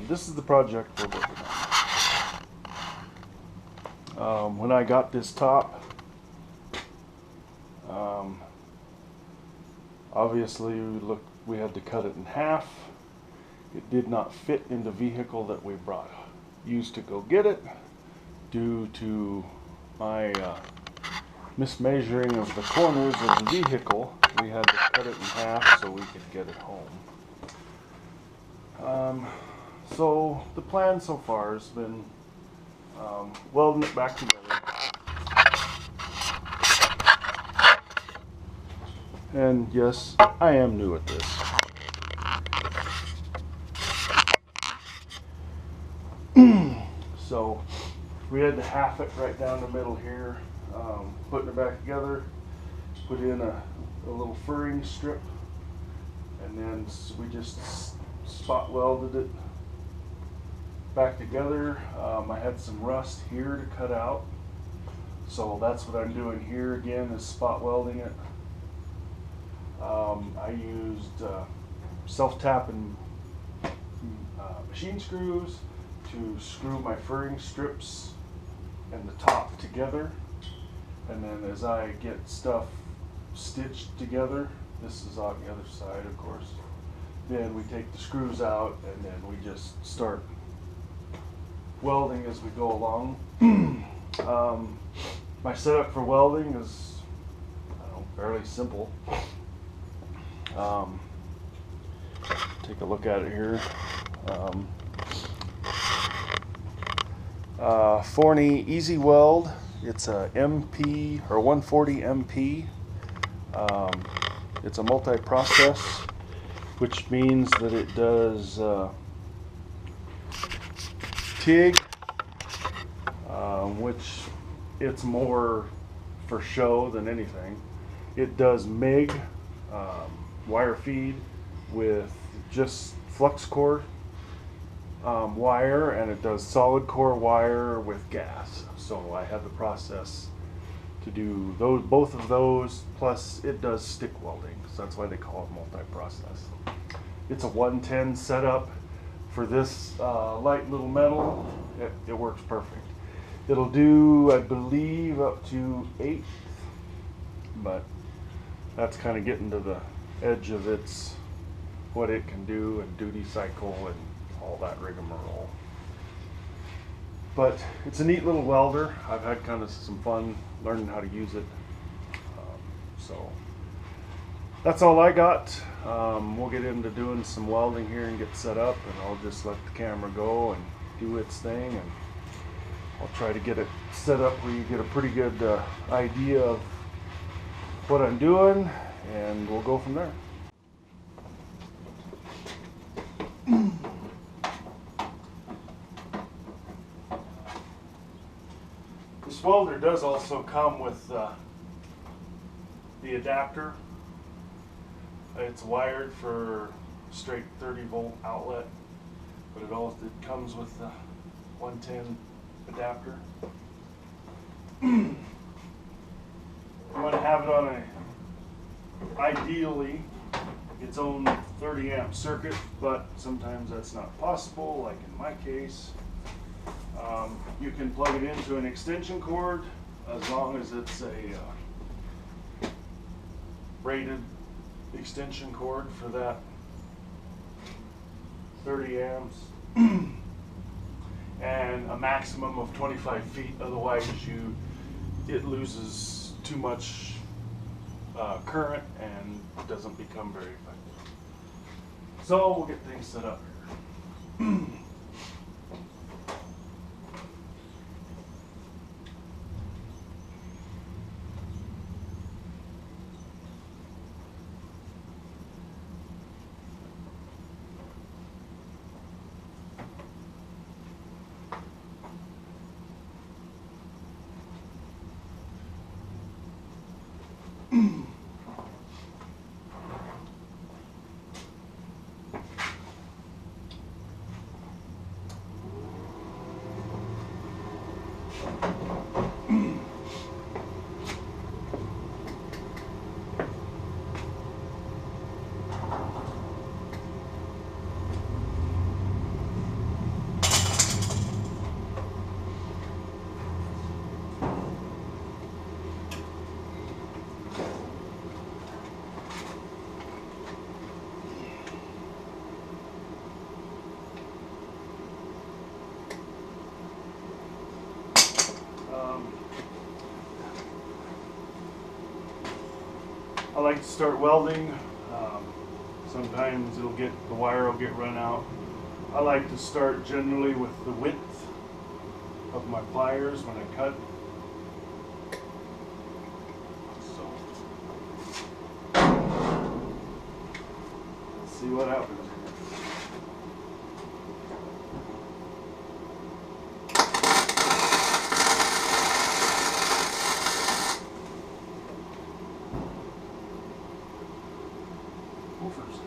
This is the project we're working on. When I got this top, obviously we had to cut it in half. It did not fit in the vehicle that we used to go get it due to my mismeasuring of the corners of the vehicle. We had to cut it in half so we could get it home. So the plan so far has been welding it back together. And yes, I am new at this. So we had to half it right down the middle here, putting it back together, put in a little furring strip, and then we just spot welded it back together. I had some rust here to cut out, so that's what I'm doing here again, is spot welding it. I used self-tapping machine screws to screw my furring strips and the top together, and then as I get stuff stitched together, this is on the other side of course, then we take the screws out and then we just start welding as we go along. My setup for welding is, I don't know, fairly simple. Take a look at it here. Forney Easy Weld. It's a MP or 140 MP. It's a multi-process, which means that it does TIG, which it's more for show than anything. It does MIG, wire feed with just flux core wire, and it does solid core wire with gas. So I have the process to do both of those, plus it does stick welding, so that's why they call it multi-process. It's a 110 setup for this light little metal. It works perfect. It'll do, I believe, up to 8, but that's kind of getting to the edge of what it can do, and duty cycle and all that rigmarole. But it's a neat little welder. I've had kind of some fun learning how to use it. So that's all I got. We'll get into doing some welding here and get set up, and I'll just let the camera go and do its thing, and I'll try to get it set up where you get a pretty good idea of what I'm doing, and we'll go from there. This welder does also come with the adapter. It's wired for straight 30-volt outlet, but it comes with the 110 adapter. You want to have it on ideally its own 30 amp circuit, but sometimes that's not possible, like in my case. You can plug it into an extension cord as long as it's a rated extension cord for that 30 amps and a maximum of 25 feet, otherwise it loses too much current and doesn't become very effective. So we'll get things set up here. like to start welding. Sometimes the wire will get run out. I like to start generally with the width of my pliers when I cut. So, let's see what happens. First.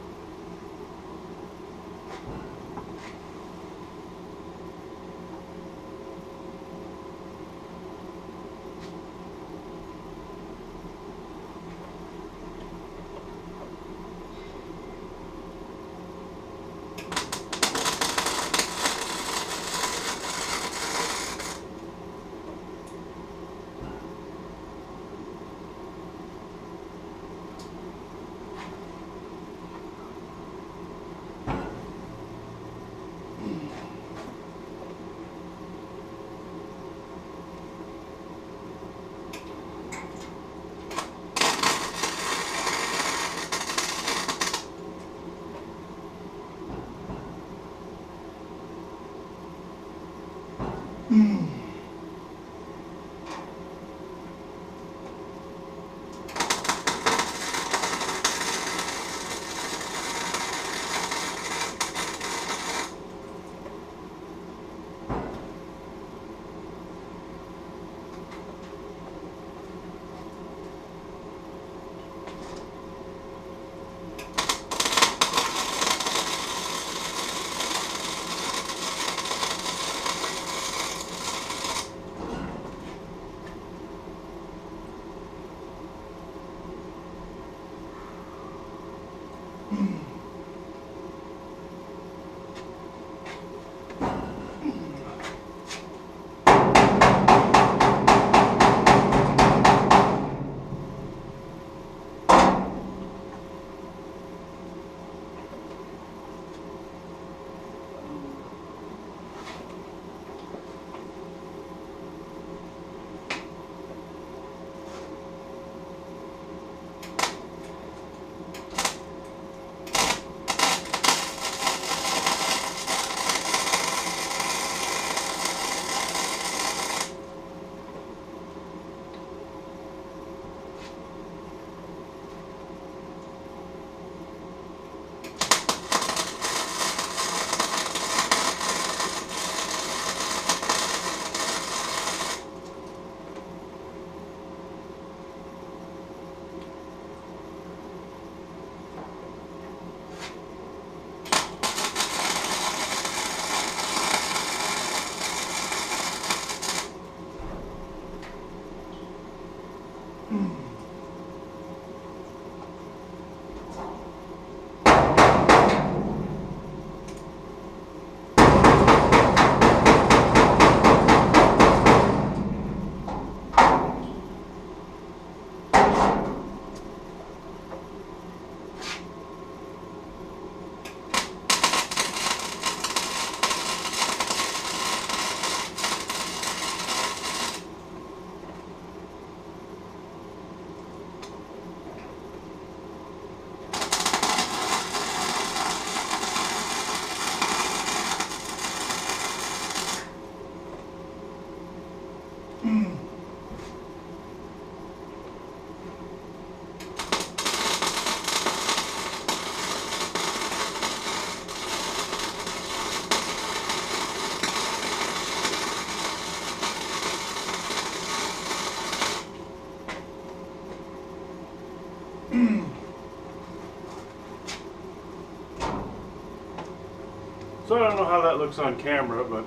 So I don't know how that looks on camera, but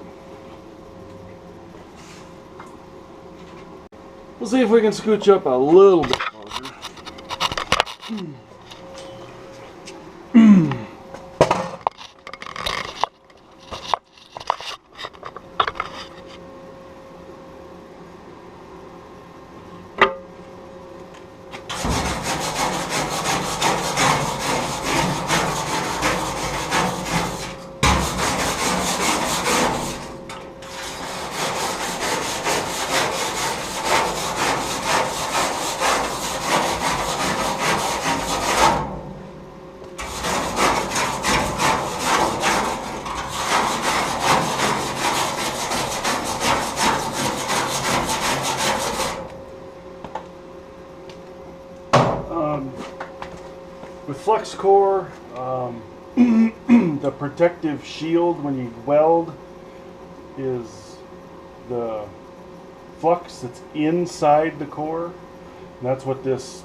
we'll see if we can scooch up a little bit closer. flux core, the protective shield when you weld is the flux that's inside the core. And that's what this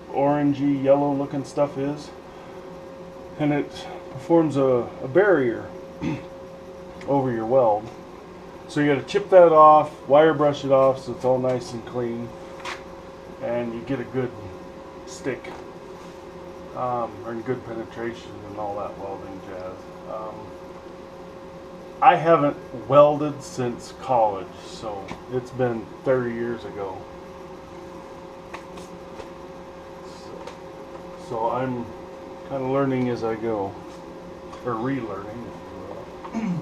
orangey yellow looking stuff is. And it forms a barrier over your weld. So you got to chip that off, wire brush it off so it's all nice and clean, and you get a good stick, or good penetration and all that welding jazz. I haven't welded since college, so it's been 30 years ago. So I'm kind of learning as I go, or relearning, if you will.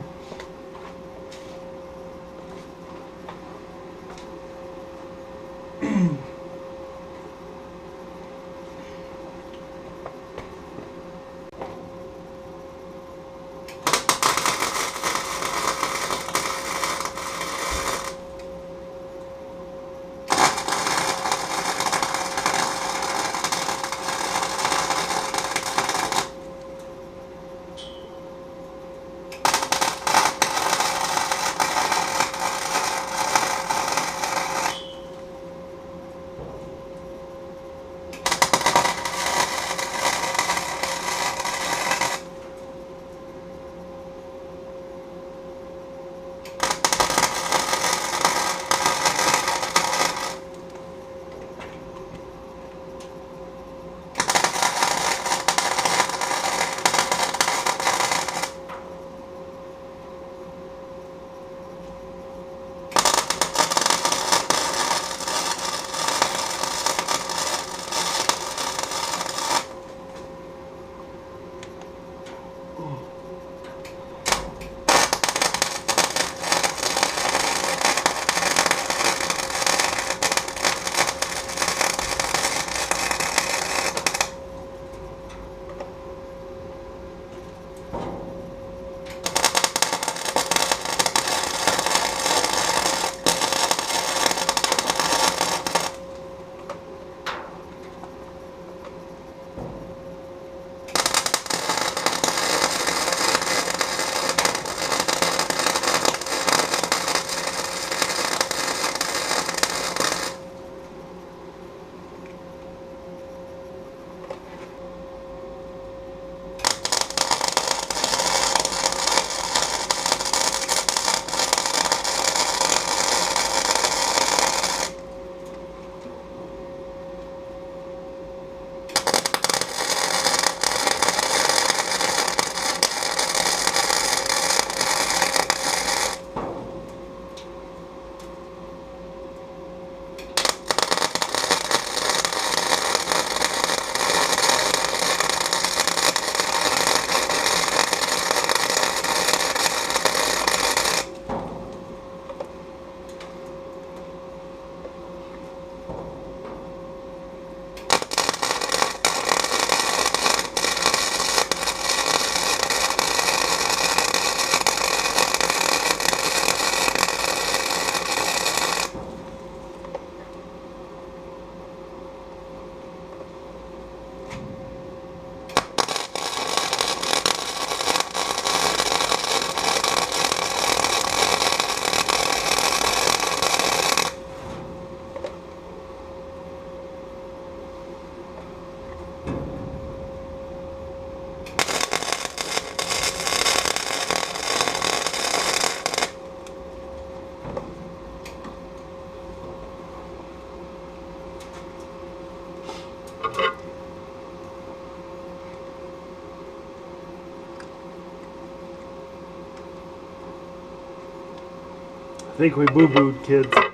I think we boo-booed, kids.